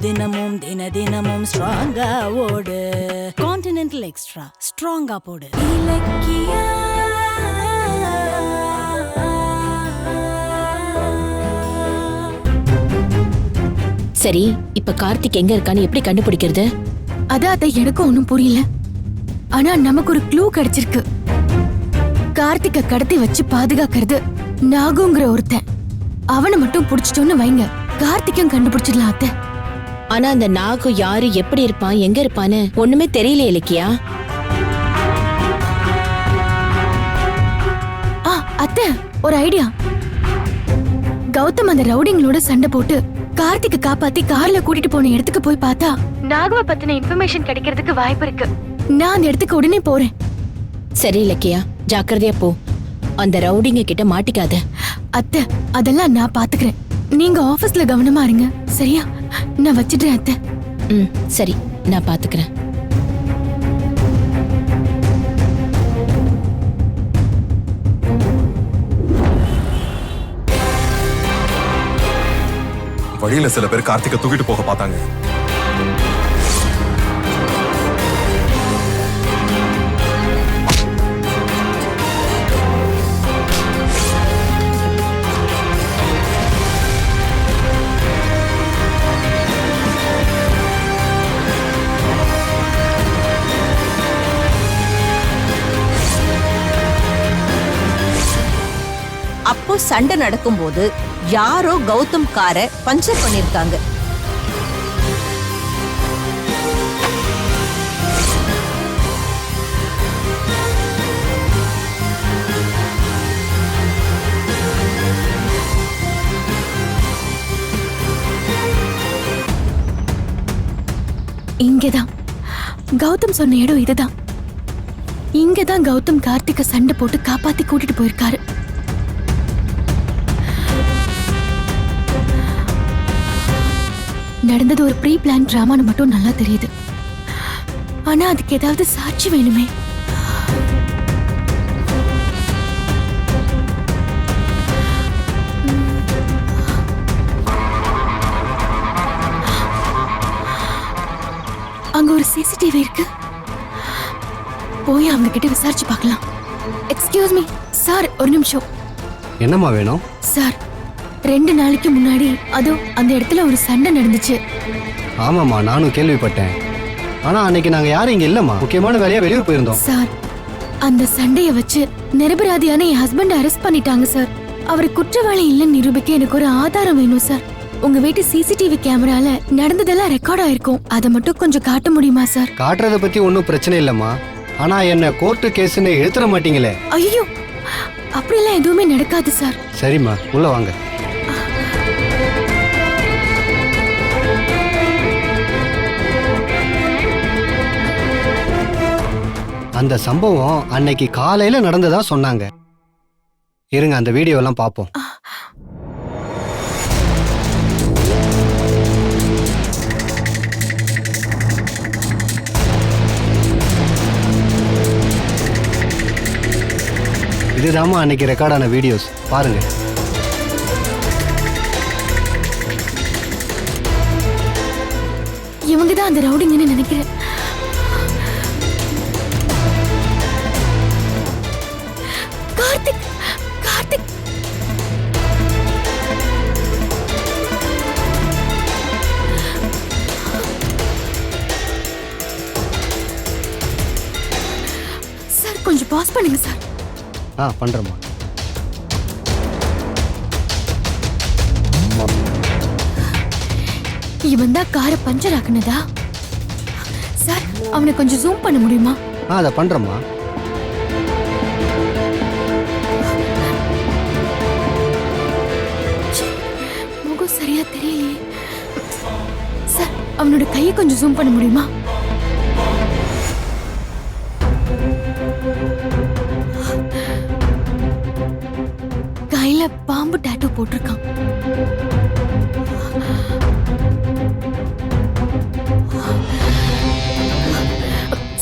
தினமும் தினமும் ஸ்ட்ராங்கா ஓடு. கான்டினென்டல் எக்ஸ்ட்ரா ஸ்ட்ராங்கா போடு. இலக்கியா சரி, இப்ப கார்த்திக் எங்க இருக்கான்னு எப்படி கண்டுபிடிக்கிறது? அத எனக்கும் ஒண்ணும் புரியல. ஆனா நமக்கு ஒரு க்ளூ கிடைச்சிருக்கு. கார்த்திக்க கடத்தி வச்சு பாதுகாக்கிறது நாகுங்கிற ஒருத்தன். அவனை மட்டும் புடிச்சிட்டோன்னு வைங்க, கார்த்திக்கும் கண்டுபிடிச்சிடலாம் அத்தை. ஆனா அந்த நாகு யாரு, எப்படி இருப்பான், எங்க இருப்பான்னு ஒண்ணுமே தெரியல இலக்கியா. அத்தை, ஒரு ஐடியா. கௌதம் அந்த ரவுடிங்களோட சண்டை போட்டு கார்த்திக்க காப்பாத்தி கார்ல கூட்டிட்டு போன இடத்துக்கு போய் பார்த்தா நாகுவ பத்தின இன்ஃபர்மேஷன் கிடைக்கிறதுக்கு வாய்ப்பு இருக்கு. நான் அந்த இடத்துக்கு உடனே போறேன். சரி இலக்கியா, ஜாக்கிரதையா போ. அந்த ரவுடிங்க கிட்ட மாட்டிக்காத. அத்தை, அதெல்லாம் நான் பாத்துக்கிறேன். நீங்க ஆபீஸ்ல கவனமா இருங்க, சரியா? நான் வச்சிடுறேன் அத்தை. சரி, நான் பாத்துக்கிறேன். வழியில சில பேர் கார்த்திகை தூக்கிட்டு போக பார்த்தாங்க. அப்போ சண்டை நடக்கும்போது யாரோ கௌதம் காரை பஞ்சர் பண்ணிருக்காங்க. இங்கதான் கௌதம் சொன்ன இடம் இதுதான். இங்கதான் கௌதம் கார்த்திக சண்டை போட்டு காப்பாத்தி கூட்டிட்டு போயிருக்காரு. நடந்தது ஒரு ப்ரீ பிளான் டிராமான்னு மட்டும் நல்லா தெரியுது. ஆனா அதுக்கு ஏதாவது சாட்சி வேணுமே. அங்க ஒரு சிசிடிவி இருக்கு. போய் அவங்க கிட்ட விசாரிச்சு பார்க்கலாம். எக்ஸ்கியூஸ் மீ சார், ஒரு நிமிஷம். என்னம்மா வேணும்? சார், 2 நாளைக்கு முன்னாடி அந்த இடத்துல ஒரு சண்டை நடந்துச்சு. ஆமாம்மா, நானும் கேள்விப்பட்டேன். ஆனா அன்னைக்கு நாங்க யாரும் இங்க இல்லம்மா, முக்கியமான வேலையா வெளியூர் போயிருந்தோம். சார், அந்த சண்டைய வச்சு நிரபராதியான என் ஹஸ்பண்ட் அரெஸ்ட் பண்ணிட்டாங்க சார். அவர் குற்றவாளி இல்லைன்னு நிரூபிக்க எனக்கு ஒரு ஆதாரம் வேணும் சார். உங்க வீட்டு சிசிடிவி கேமரால நடந்ததெல்லாம் ரெக்கார்ட் ஆயிருக்கும். அதை மட்டும் கொஞ்சம் காட்ட முடியுமா சார்? காட்டுறத பத்தி ஒன்றும் பிரச்சனை இல்லம்மா. ஆனா என்ன கோர்ட்டு கேஸ்ன்னு எழுத்துற மாட்டீங்களே? ஐயோ, அப்படியெல்லாம் எதுவுமே நடக்காது சார். சரிம்மா, உள்ள வாங்க. அந்த சம்பவம் அன்னைக்கு காலையில நடந்ததா சொன்னாங்க. இருங்க, அந்த வீடியோ எல்லாம் பாப்போம். இதுதாம்மா அன்னைக்கு ரெக்கார்டான வீடியோஸ், பாருங்க. இவங்கதான் அந்த ரவுடிங்கன்னு நினைக்கிறேன். கார்த்திக், கார்த்திக். சார், கொஞ்சம் பாஸ் பண்ணுங்க சார். பண்றேம்மா. இவன் தான் காரை பஞ்சர் ஆக்குனதா? சார், அவனை கொஞ்சம் ஜூம் பண்ண முடியுமா? அதை பண்றேம்மா. முகம் சரியா தெரியலையே சார். அவனோட கையை கொஞ்சம் ஜூம் பண்ண முடியுமா? கையில பாம்பு டாட்டூ போட்டிருக்கான்.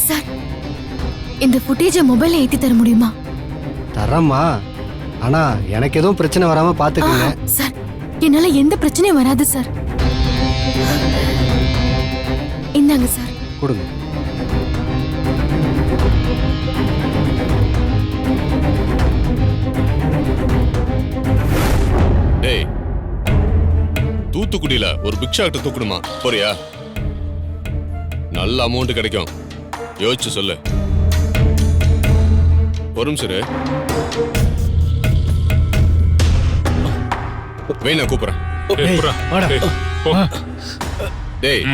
சார், இந்த ஃபுட்டேஜை மொபைல்ல ஏத்தி தர முடியுமா? தரேம்மா. ஆனா எனக்கு எதுவும் பிரச்சனை வராம பாத்துக்கங்க. சார், என்னால எந்த பிரச்சனையும் வராது சார். இந்தாங்க சார். கொடுங்க. டேய், தூத்துக்குடியில ஒரு பிக் ஷாட் தூக்கணுமா? போறியா? நல்ல அமௌண்ட் கிடைக்கும், யோசிச்சு சொல்லு. ஒரு நிமிஷம் இரு. வெயினா கூப்பிடுறேன். டேய்,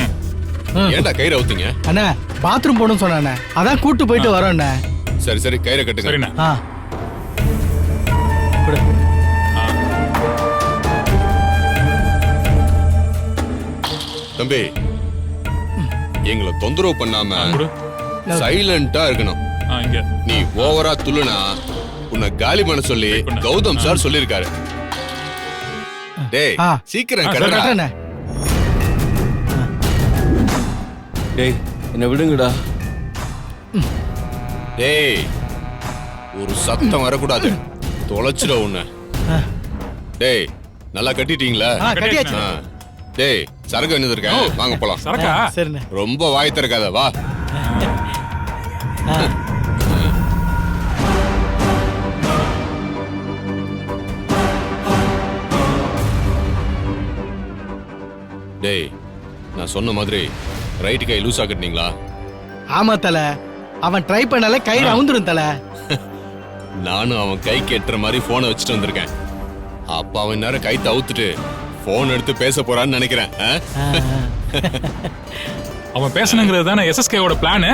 ஏன்டா கயிறு அவுத்தீங்க? அண்ணா பாத்ரூம் போகணும்னு சொன்னானே, அதான் கூட்டு போயிட்டு வரோம் அண்ணா. சரி சரி, கயிறை கட்டுங்க. ஆ கொடு. தம்பி, எங்களை தொந்தரவு பண்ணாம சைலண்டா இருக்கணும். நீ ஓவரா துள்ளுனா உன்னை காலி பண்ண சொல்லி கௌதம் சார் சொல்லிருக்காரு. டேய், ஆ. சீக்கிரம் ஆ, கட்டுடா. கட்டுறேண்ணே. டேய், என்ன விடுங்கடா. டேய், ஒரு சத்தம் வரக்கூடாது, தொலைச்சிட உன்னை. டேய், நல்லா கட்டிட்டீங்களா? ஆ, கட்டியாச்சு. ஆ. டேய், சரக்கு என்ன இருக்கேன், வாங்க போலாம். ஆ, சரிண்ணே. ரொம்ப வாய் திறக்காத, வா. ஆ. டேய், நான் சொன்ன மாதிரி ரைட் கை லூசா கட்டினீங்களா? ஆமா தல, அவன் ட்ரை பண்ணால கயிறு அவுந்துரும் தல. நானும் அவன் கை கெட்டுற மாதிரி போனை வச்சுட்டு வந்திருக்கேன். அப்ப அவன் நேரம் கை தவுத்துட்டு போன் எடுத்து பேச போறான்னு நினைக்கிறேன். அவன் பேசணுங்கிறது தானே எஸ்எஸ்கேவோட பிளானு.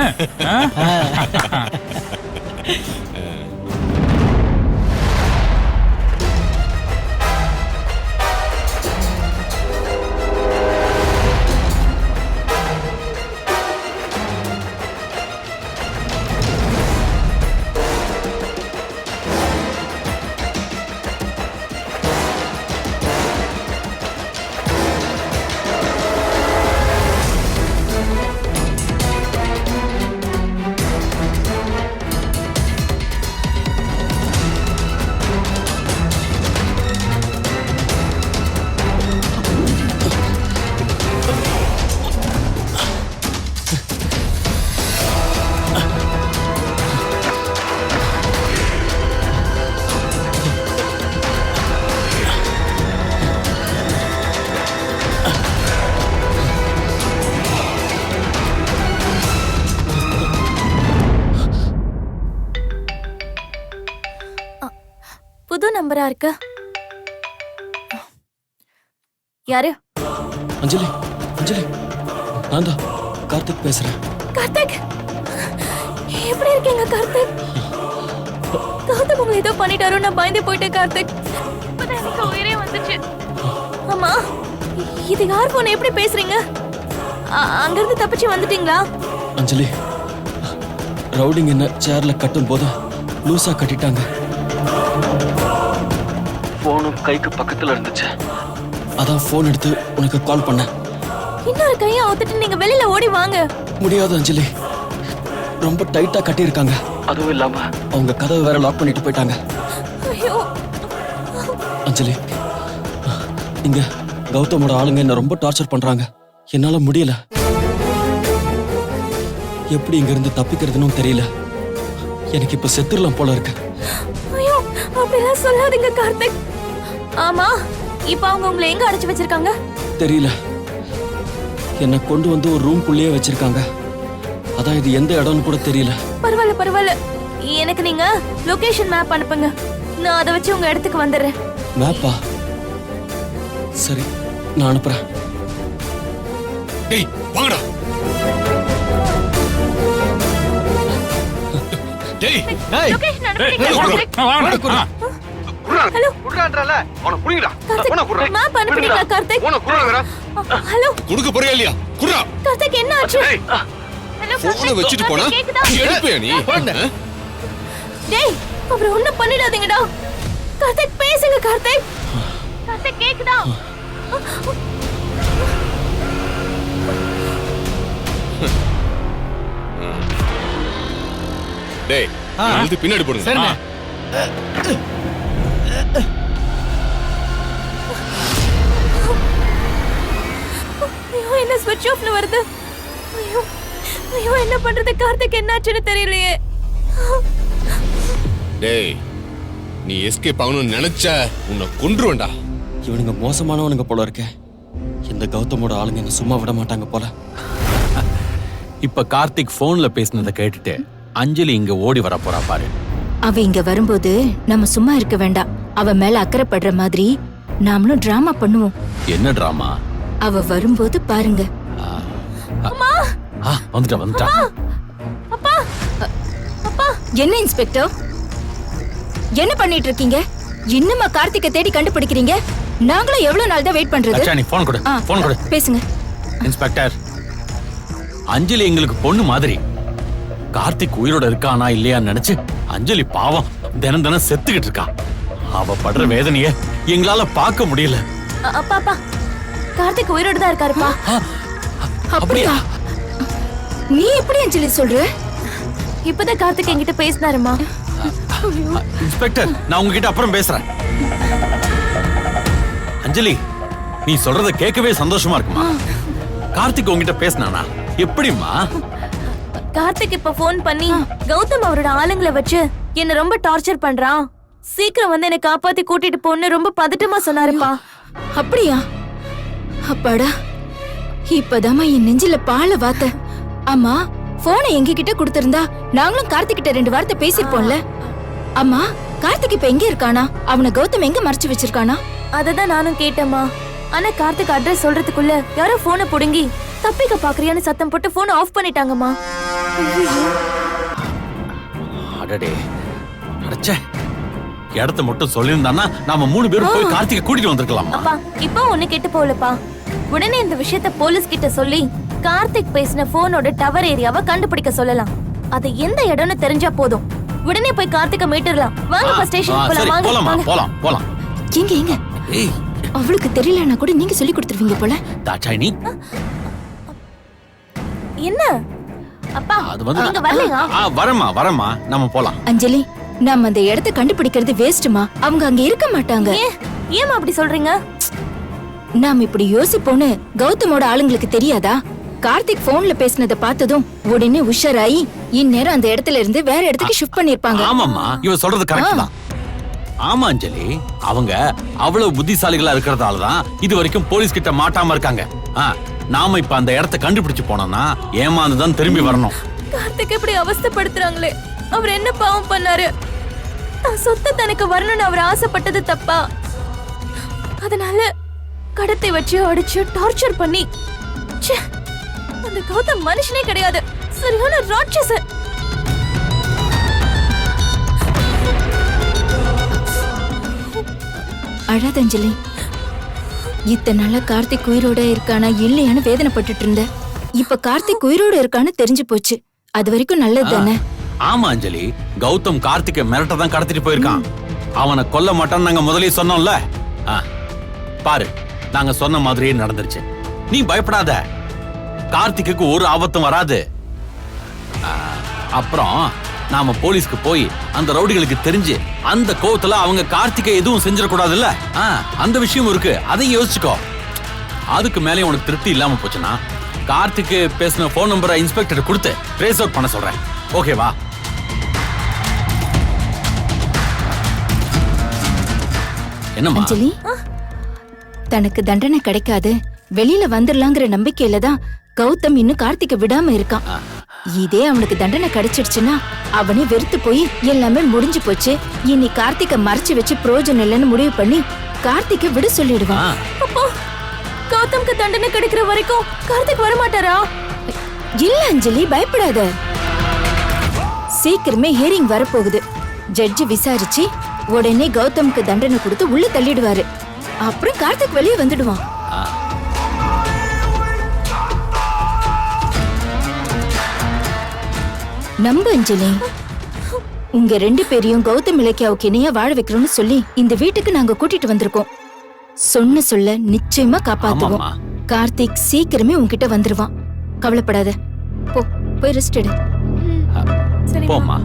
புது நம்பரா இருக்கு. யாரு? அஞ்சலி, அஞ்சலி, நான் தான் கார்த்திக் பேசுறேன். கார்த்திக், எப்படி இருக்கீங்க கார்த்திக்? கௌதம் உங்களை ஏதோ பண்ணிட்டாரோ, நான் பயந்து போயிட்டேன் கார்த்திக். இப்பதான் எனக்கு உயிரே வந்துச்சு. ஆமா, இது யார் போன? எப்படி பேசுறீங்க? அங்கிருந்து தப்பிச்சு வந்துட்டீங்களா? அஞ்சலி, ரவுடிங் என்ன சேர்ல கட்டும் போது லூசா கட்டிட்டாங்க. போனும் கைக்கு பக்கத்துல இருந்துச்சு, அதான் போன் எடுத்து உனக்கு கால் பண்ணேன். இன்னொரு கையை அவுத்துட்டு நீங்க வெளியில ஓடி வாங்க. முடியாது அஞ்சலி, ரொம்ப டைட்டா கட்டியிருக்காங்க. அதுவும் இல்லாம அவங்க கதவை வேற லாக் பண்ணிட்டு போயிட்டாங்க. ஐயோ அஞ்சலி, இங்க கௌதமோட ஆளுங்க என்ன ரொம்ப டார்ச்சர் பண்றாங்க. என்னால முடியல. எப்படி இங்க இருந்து தப்பிக்கிறதுன்னு தெரியல. எனக்கு இப்ப செத்துடலாம் போல இருக்கு. ஐயோ, அப்படிலாம் சொல்லாதீங்க கார்த்திக். ஆமா, இப்ப அவங்க உங்களை எங்க அடைச்சு வச்சிருக்காங்க? தெரியல. என்னை கொண்டு வந்து ஒரு ரூம்குள்ளேயே வச்சிருக்காங்க. அதான் இது எந்த இடம்னு கூட தெரியல. பரவாயில்ல பரவாயில்ல, எனக்கு நீங்க லொகேஷன் மேப் அனுப்புங்க. நான் அதை வச்சு உங்க இடத்துக்கு வந்துடுறேன். மேப்பா? சரி, நான் அனுப்புறேன். டேய், வாங்கடா. டேய், லொகேஷன் அனுப்புறீங்க? ஹலோ, குடுறான்றல அவன புடிங்கடா. கார்த்திக், மேப் அனுப்புறீங்களா கார்த்திக்? ஹலோ, குடுக்க போறியா இல்லையா? குடுறா. கார்த்திக், என்ன ஆச்சு? ஹலோ போனை வச்சுட்டு போனா எடுப்பே நீ. டேய், அப்புறம் ஒண்ணும் பண்ணிடாதீங்கடா. கார்த்திக், பேசுங்க கார்த்திக். கார்த்திக், கேக்குதா? டேய், இது பின்னாடி போடுங்க. சரிண்ணே. ஐயோ, என்ன ஸ்விட்ச் ஆஃப்ல வருது? ஐயோ ஐயோ என்ன பண்றது கார்த்திக் என்னாச்சுன்னு தெரியலையே. டேய் நீ எஸ்கேப் ஆகணும்னு நினைச்ச உன்னை கொன்றுவேன்டா. இவனுங்க மோசமானவனுங்க போல இருக்க. இந்த கௌதமோட ஆளுங்க என்ன சும்மா விட மாட்டாங்க போல. இப்ப கார்த்திக் போன்ல பேசினதை கேட்டுட்டு அஞ்சலி இங்க ஓடி வர போறா பாரு. அவ இங்க வரும்போது நம்ம சும்மா இருக்க வேண்டாம். அவ மேல அக்கறைப்படுற மாதிரி நாமளும் டிராமா பண்ணுவோம். என்ன டிராமா? அவ வரும்போது பாருங்க. வந்துட்டா. அப்பா அப்பா என்ன இன்ஸ்பெக்டர் என்ன பண்ணிட்டு இருக்கீங்க? இன்னுமா கார்த்திகை தேடி கண்டுபிடிக்கிறீங்க? நாங்களும் எவ்வளவு நாள் தான் வெயிட் பண்றது? நீ போன் கொடு. போன் கொடு. பேசுங்க. இன்ஸ்பெக்டர், அஞ்சலி எங்களுக்கு பொண்ணு மாதிரி. கார்த்திக் உயிரோட இருக்கானா இல்லையான்னு நினைச்சு அஞ்சலி பாவம் தினம் தினம் செத்துக்கிட்டு இருக்கா. அவ படுற வேதனைய எங்களால பார்க்க முடியல. அப்பா அப்பா கார்த்திக் உயிரோட தான் இருக்காருப்பா. அப்படியா? நீ எப்படி அஞ்சலி சொல்ற? இப்பதான் கார்த்திக் என்கிட்ட பேசினாருமா. இன்ஸ்பெக்டர், நான் உங்ககிட்ட அப்புறம் பேசுறேன். அஞ்சலி, நீ சொல்றத கேட்கவே சந்தோஷமா இருக்குமா? கார்த்திக் உங்ககிட்ட பேசினானா? எப்படிமா? கார்த்திக் இப்ப போன் பண்ணி கௌதம் அவரோட ஆளுங்களை வச்சு என்ன ரொம்ப டார்ச்சர் பண்றான், சீக்கிரம் வந்து என்ன காப்பாத்தி கூட்டிட்டு போன்னு ரொம்ப பதட்டமா சொன்னாருப்பா. அப்படியா? அப்பாடா, இப்பதாமா என் நெஞ்சில பால வாத்த. அம்மா போனை எங்க கிட்ட கொடுத்திருந்தா நாங்களும் கார்த்திக் கிட்ட 2 வார்த்தை பேசிருப்போம்ல. அம்மா கார்த்திக் இப்ப எங்க இருக்கானா? அவனை கௌதம் எங்க மறைச்சு வச்சிருக்கானா? அததான் நானும் கேட்டேம்மா. ஆனா கார்த்திக் அட்ரஸ் சொல்றதுக்குள்ள யாரோ போனை புடுங்கி தப்பிக்க பாக்குறியான்னு சத்தம் போட்டு போனை ஆஃப் பண்ணிட்டாங்கம்மா. அடடே, அடச்சே, இடத்த மட்டும் சொல்லியிருந்தானா நாம 3 பேரும் போய் கார்த்திகை கூட்டிட்டு வந்திருக்கலாம். அப்பா இப்போ ஒண்ணு கெட்டு போலப்பா. உடனே இந்த விஷயத்த போலீஸ் கிட்ட சொல்லி கார்த்திக் பேசின போனோட டவர் ஏரியாவை கண்டுபிடிக்க சொல்லலாம். அது எந்த இடம்னு தெரிஞ்சா போதும். உடனே போய் கார்த்திகை மீட்டர்லாம். வாங்க ஸ்டேஷன் போலாம். போலாம் போலாம் போலாம். எங்க எங்க? அவளுக்கு தெரியலன்னா கூட நீங்க சொல்லி கொடுத்துருவீங்க போல. தாட்சாயினி, என்ன அப்பா அது வந்து நீங்க வரலையா? வரமா நாம போலாம். அஞ்சலி, நாம அந்த இடத்தை கண்டுபிடிக்கிறது வேஸ்ட்மா. அவங்க அங்க இருக்க மாட்டாங்க. ஏன் அப்படி சொல்றீங்க? நாம இப்படி யோசிப்போன்னு கௌதமோட ஆளுங்களுக்கு தெரியாதா? கார்த்திக் போன்ல பேசினதை பார்த்ததும் உடனே உஷாராயி இந்நேரம் அந்த இடத்துல இருந்து வேற இடத்துக்கு ஷிஃப்ட் பண்ணிருப்பாங்க. ஆமாம்மா, இவ சொல்றது கரெக்ட் தான். ஆமா அஞ்சலி, அவங்க அவ்வளவு புத்திசாலிகளா இருக்கிறதாலதான் இது வரைக்கும் போலீஸ் கிட்ட மாட்டாம இருக்காங்க. நாம இப்ப அந்த இடத்தை கண்டுபிடிச்சு போனோம்னா ஏமாந்துதான் திரும்பி வரணும். கார்த்திக் இப்படி அவஸ்தைப்படுத்துறாங்களே, அவர் என்ன பாவம் பண்ணாரு? தான் சொத்து தனக்கு வரணும்னு அவர் ஆசைப்பட்டது தப்பா? அதனால கடத்தை வச்சு அடிச்சு டார்ச்சர் பண்ணி அந்த கௌதம் மனுஷனே கிடையாது, சரியான ராட்சசன். அழாதஞ்சலி, இத்தனை நாளா கார்த்திக் உயிரோட இருக்கானா இல்லையான்னு வேதனைப்பட்டுட்டு இருந்த. இப்ப கார்த்திக் உயிரோட இருக்கான்னு தெரிஞ்சு போச்சு. அது வரைக்கும் நல்லது தானே? ஆமா அஞ்சலி, கௌதம் கார்த்திகை மிரட்ட தான் கடத்திட்டு போயிருக்கான். அவனை கொல்ல மாட்டான்னு நாங்க முதலே சொன்னோம்ல. பாரு, நாங்க சொன்ன மாதிரியே நடந்துருச்சு. நீ பயப்படாத, கார்த்திக்கு ஒரு ஆபத்தும் வராது. அப்புறம் நாம போலீஸ்க்கு போய் அந்த ரவுடிகளுக்கு தெரிஞ்சு அந்த கோவத்துல அவங்க கார்த்திகை எதுவும் செஞ்சிடக்கூடாதுல்ல. அந்த விஷயம் இருக்கு, அதையும் யோசிச்சுக்கோ. அதுக்கு மேலே உனக்கு திருப்தி இல்லாம போச்சுன்னா கார்த்திக்கு பேசின போன் நம்பரை இன்ஸ்பெக்டர் கொடுத்து ட்ரேஸ் அவுட் பண்ண சொல்றேன். ஓகேவா? என்னம்மா அஞ்சலி, தனக்கு தண்டனை கிடைக்காது, வெளியில வந்துடலாங்கிற நம்பிக்கையில தான் கௌதம் இன்னும் கார்த்திகை விடாம இருக்கான். இதே அவனுக்கு தண்டனை கிடைச்சிடுச்சுன்னா அவனே வெறுத்து போய் எல்லாமே முடிஞ்சு போச்சு, இனி கார்த்திகை மறைச்சு வச்சு பிரயோஜனம் இல்லைன்னு முடிவு பண்ணி கார்த்திகை விட சொல்லிடுவான். அப்போ கௌதம்க்கு தண்டனை கிடைக்கிற வரைக்கும் கார்த்திக் வரமாட்டாரா? இல்ல அஞ்சலி, பயப்படாத. சீக்கிரமே ஹியரிங் வரப்போகுது. ஜட்ஜி விசாரிச்சு உடனே கௌதம்க்கு தண்டனை கொடுத்து உள்ள தள்ளிடுவாரு. அப்புறம் கார்த்திக் வெளியே வந்துடுவான். நம்ப அஞ்சலி, உங்க 2 பேரையும் கௌதம் இலக்கியாவுக்கு இணையா வாழ வைக்கிறோம்னு சொல்லி இந்த வீட்டுக்கு நாங்க கூட்டிட்டு வந்திருக்கோம். சொன்ன சொல்ல நிச்சயமா காப்பாத்துவோம். கார்த்திக் சீக்கிரமே உன்கிட்ட வந்துருவான். கவலைப்படாத. போய் ரெஸ்ட் எடு. போமா.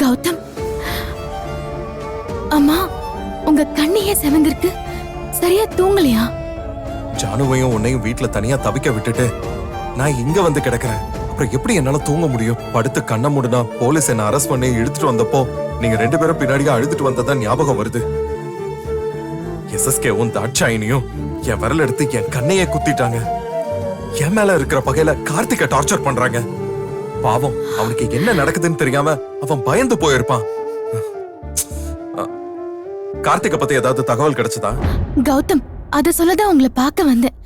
கௌதம், அம்மா உங்க கண்ணையே செவந்திருக்கு, சரியா தூங்கலையா? ஜானுவையும் உன்னையும் வீட்டுல தனியா தவிக்க விட்டுட்டு நான் இங்க வந்து கிடக்குறேன். அப்புறம் எப்படி என்னால தூங்க முடியும்? படுத்து கண்ண மூடுனா போலீஸ் என்ன அரெஸ்ட் பண்ணி இழுத்துட்டு வந்தப்போ நீங்க 2 பேரும் பின்னாடியே அழுதுட்டு வந்ததா ஞாபகம் வருது. எஸ்எஸ்கேவும் தாட்சாயினியும் என் விரல் எடுத்து என் கண்ணையே குத்திட்டாங்க. என் மேல இருக்கிற பகையில கார்த்திகை டார்ச்சர் பண்றாங்க. பாவம், அவனுக்கு என்ன நடக்குதுன்னு தெரியாம அவன் பயந்து போயிருப்பான். கார்த்திகை பத்தி ஏதாவது தகவல் கிடைச்சதா? கௌதம், அத சொல்லதான் உங்களை பார்க்க வந்தேன்.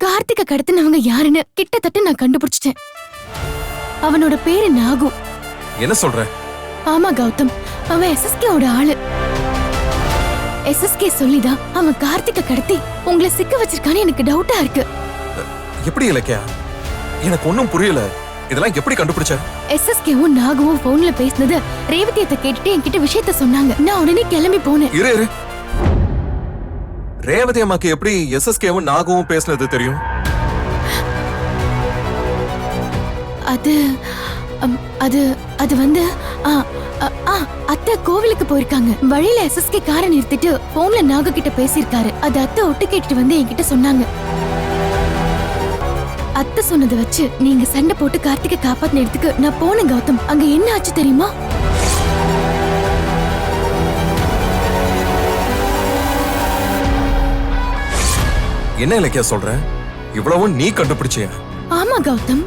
கார்த்திகை கடத்தினவங்க யாருன்னு கிட்டத்தட்ட நான் கண்டுபிடிச்சிட்டேன். அவனோட பேரு நாகு. என்ன சொல்ற? ஆமா கௌதம், அவன் எஸ்எஸ்கேவோட ஆளு. எஸ்எஸ்கே சொல்லிதான் அவன் கார்த்திகை கடத்தி உங்களை சிக்க வச்சிருக்கான்னு எனக்கு டவுட்டா இருக்கு. எப்படி இலக்கியா? எனக்கு ஒன்னும் புரியல. இதெல்லாம் எப்படி கண்டுபிடிச்ச? எஸ்எஸ்கேவும் நாகுவும் போன்ல பேசினது ரேவதியத்தை கேட்டுட்டு என்கிட்ட விஷயத்த சொன்னாங்க. நான் உடனே கிளம்பி போனேன். இரு, ரேவதி அம்மாக்கு எப்படி எஸ்எஸ்கேவும் நாகவும் பேசினது தெரியும்? அது அது அது வந்து அத்தை கோவிலுக்கு போயிருக்காங்க. வழியில எஸ்எஸ்கே காரை நிறுத்திட்டு போன்ல நாகு கிட்ட பேசியிருக்காரு. அது அத்தை ஒட்டு கேட்டுட்டு வந்து என்கிட்ட சொன்னாங்க. அத்தை சொன்னதை வச்சு நீங்க சண்டை போட்டு கார்த்திகை காப்பாத்தின இடத்துக்கு நான் போனேன் கௌதம். அங்க என்ன ஆச்சு தெரியுமா? என்ன இலக்கியா சொல்ற? இவ்வளவும் நீ கண்டுபிடிச்சியா? ஆமா கௌதம்,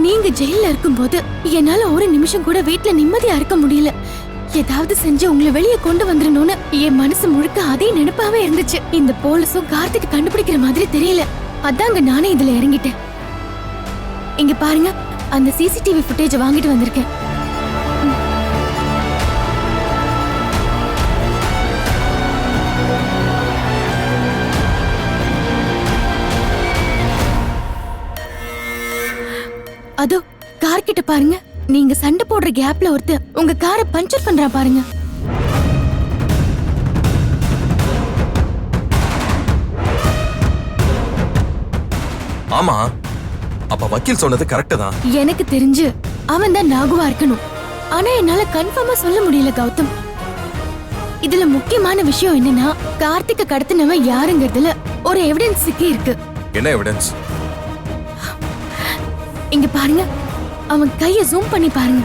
நீங்க ஜெயில இருக்கும்போது என்னால ஒரு நிமிஷம் கூட வீட்ல நிம்மதியா இருக்க முடியல. ஏதாவது செஞ்சு உங்களை வெளியே கொண்டு வந்துடணும்னு என் மனசு முழுக்க அதே நினைப்பாவே இருந்துச்சு. இந்த போலீஸும் கார்த்திகை கண்டுபிடிக்கிற மாதிரி தெரியல. அதாங்க நானே இதுல இறங்கிட்டேன். இங்க பாருங்க, அந்த சிசிடிவி ஃபுட்டேஜ் வாங்கிட்டு வந்திருக்கேன். அதோ கார் கிட்ட பாருங்க. நீங்க சண்டை போடுற கேப்ல ஒருத்தர் உங்க காரை பஞ்சர் பண்றா பாருங்க. ஆமா, அப்ப வக்கீல் சொன்னது கரெக்ட் தான். எனக்கு தெரிஞ்சு அவன் தான் நாகுவா இருக்கணும். ஆனா என்னால கன்ஃபார்மா சொல்ல முடியல கௌதம். இதுல முக்கியமான விஷயம் என்னன்னா, கார்த்திகை கடத்தினவன் யாருங்கிறதுல ஒரு எவிடன்ஸ் சிக்கி இருக்கு. என்ன எவிடன்ஸ்? இங்க பாருங்க, அவன் கைய ஜூம் பண்ணி பாருங்க.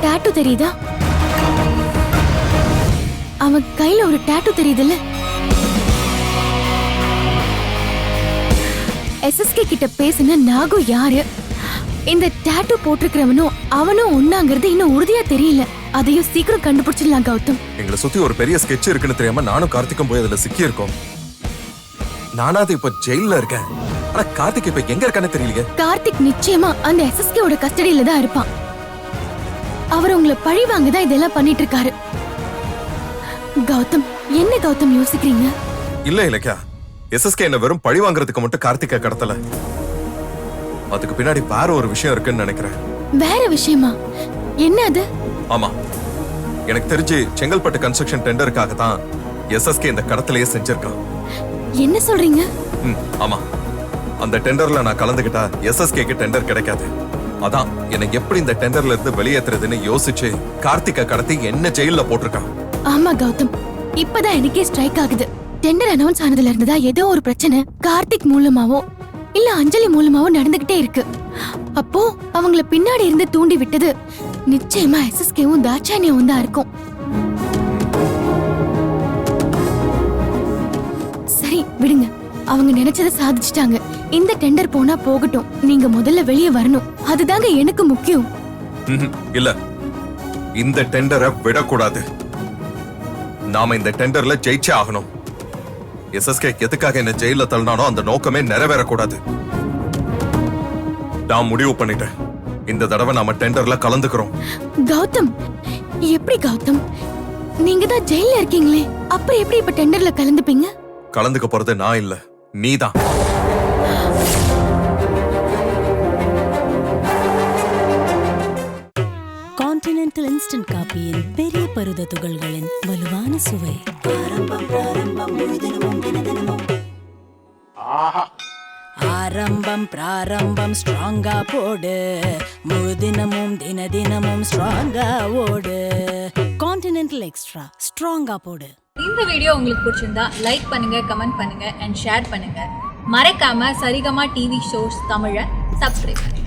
டாட்டூ தெரியுதா? அவன் கையில ஒரு டாட்டூ தெரியுதுல்ல? எஸ்எஸ்கே கிட்ட பேசின நாகு யாரு, இந்த டாட்டூ போட்டிருக்கிறவனும் அவனும் ஒண்ணாங்கிறது இன்னும் உறுதியா தெரியல. அதையும் சீக்கிரம் கண்டுபிடிச்சிடலாம் கௌதம். எங்களை சுத்தி ஒரு பெரிய ஸ்கெட்ச் இருக்குன்னு தெரியாம நானும் கார்த்திக்கும் போய் அதுல சிக்கி இருக்கோம். நானாவது இப்ப ஜெயில இருக்கேன். ஆனா கார்த்திக் இப்ப எங்க இருக்கான்னு தெரியலையே. கார்த்திக் நிச்சயமா அந்த எஸ்எஸ்கேவோட கஸ்டடியில தான் இருப்பான். அவர் உங்களை பழி வாங்க தான் இதெல்லாம் பண்ணிட்டு இருக்காரு. கௌதம், என்ன கௌதம் யோசிக்கிறீங்க? இல்ல இலக்கியா, எஸ்எஸ்கே என்ன வெறும் பழி வாங்குறதுக்கு மட்டும் கார்த்திகை கடத்தல. அதுக்கு பின்னாடி வேற ஒரு விஷயம் இருக்குன்னு நினைக்கிறேன். வேற விஷயமா? என்ன அது? ஆமா, எனக்கு தெரிஞ்சு செங்கல்பட்டு கன்ஸ்ட்ரக்ஷன் டெண்டருக்காக தான் எஸ்எஸ்கே இந்த கடத்தலையே செஞ்சிருக்கான். என்ன சொல்றீங்க? ஆமா, அந்த டெண்டர்ல நான் கலந்துகிட்டா எஸ்எஸ்கேக்கு டெண்டர் கிடைக்காது. அதான் என்னை எப்படி இந்த டெண்டர்ல இருந்து வெளியேற்றுறதுன்னு யோசிச்சு கார்த்திகை கடத்தி என்ன ஜெயில போட்டிருக்கான். ஆமா கௌதம், இப்பதான் எனக்கே ஸ்ட்ரைக் ஆகுது. டெண்டர் அனௌன்ஸ் ஆனதுல இருந்துதா ஏதோ ஒரு பிரச்சனை கார்த்திக் மூலமாவோ இல்ல அஞ்சலி மூலமாவோ நடந்துகிட்டே இருக்கு. அப்போ அவங்கள பின்னாடி இருந்து தூண்டி விட்டது நிச்சயமா எஸ்எஸ்கேவும் தாட்சாயணியும் தான் இருக்கும். சரி விடுங்க, அவங்க நினைச்சதை சாதிச்சிட்டாங்க. இந்த டெண்டர் போனா போகட்டும், நீங்க முதல்ல வெளியே வரணும். அதுதாங்க எனக்கு முக்கியம். இல்ல, இந்த டெண்டரை விடக்கூடாது. நாம இந்த டெண்டர்ல ஜெயிச்சே ஆகணும். எஸ்எஸ்கே எதுக்காக என்ன ஜெயில தள்ளினானோ அந்த நோக்கமே நிறைவேறக்கூடாது. நான் முடிவு பண்ணிட்டேன், இந்த தடவை நாம டெண்டர்ல கலந்துக்கிறோம். கௌதம், எப்படி கௌதம்? நீங்க தான் ஜெயில இருக்கீங்களே, அப்புறம் எப்படி இப்ப டெண்டர்ல கலந்துப்பீங்க? கலந்துக்க போறது நான் இல்ல, நீதான். கான்டினென்டல் இன்ஸ்டன்ட் காபியின் பெரிய பருத துகள்களின் வலுவான சுவை. ஆரம்பம் பிராரம்பம் ஸ்ட்ராங்கா போடு, முழு தினமும் தினமும் ஸ்ட்ராங்கா ஓடு. கான்டினென்டல் எக்ஸ்ட்ரா ஸ்ட்ராங்கா போடு. இந்த வீடியோ உங்களுக்கு பிடிச்சிருந்தா லைக் பண்ணுங்க, கமெண்ட் பண்ணுங்க அண்ட் ஷேர் பண்ணுங்க. மறக்காம சரிகமா டிவி ஷோஸ் தமிழை சப்ஸ்கிரைப் பண்ணுங்க.